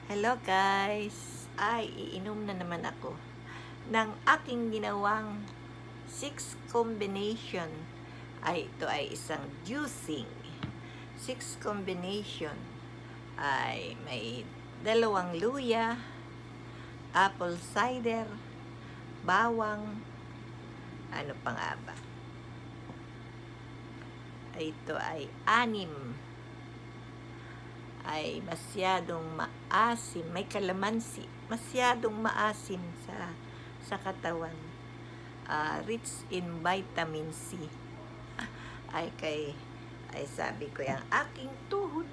Hello guys! Iinom na naman ako ng aking ginawang 6 combination. Ito ay isang juicing. 6 combination ay may 2 luya, apple cider, bawang, ano pa nga ba? Ito ay 6. Ay masyadong maasim, may kalamansi, masyadong maasim sa katawan. Rich in vitamin C. Ay sabi ko, yung aking tuhod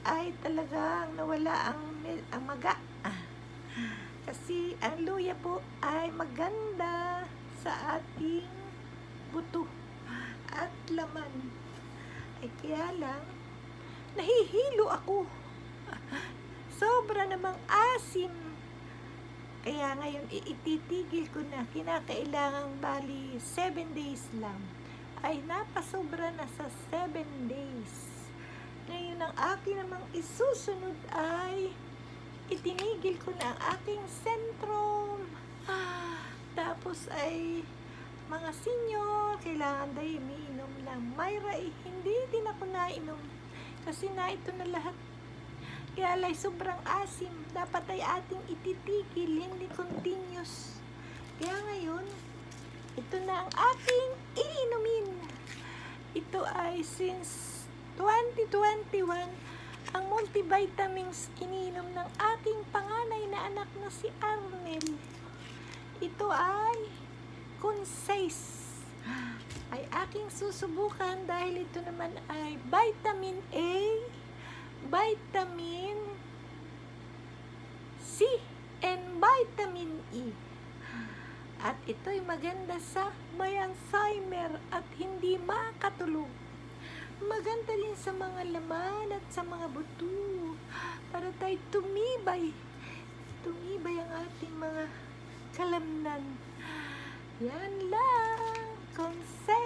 ay talagang nawala ang maga. Kasi ang luya po ay maganda sa ating buto at laman. Ay kaya lang, nahihilo ako. Sobra namang asim. Kaya ngayon, ititigil ko na. Kinakailangang bali 7 days lang. Ay napasobra na sa 7 days. Ngayon, ang akin namang isusunod ay itinigil ko na ang aking Centrum. Tapos ay mga senior, kailangan dahil umiinom ng Myra. Hindi din ako nainom. Kasi na ito na lahat. Kaya alay sobrang asim. Dapat ay ating ititigil, hindi continuous. Kaya ngayon, ito na ang ating iinumin. Ito ay since 2021, ang multivitamins iniinom ng aking panganay na anak na si Arnel. Ito ay Concise. Ay aking susubukan dahil ito naman ay vitamin A, vitamin C, and vitamin E. At ito'y maganda sa may Alzheimer at hindi makatulog. Maganda din sa mga laman at sa mga buto para tayo tumibay ang ating mga kalamnan. Yan lang. Consent.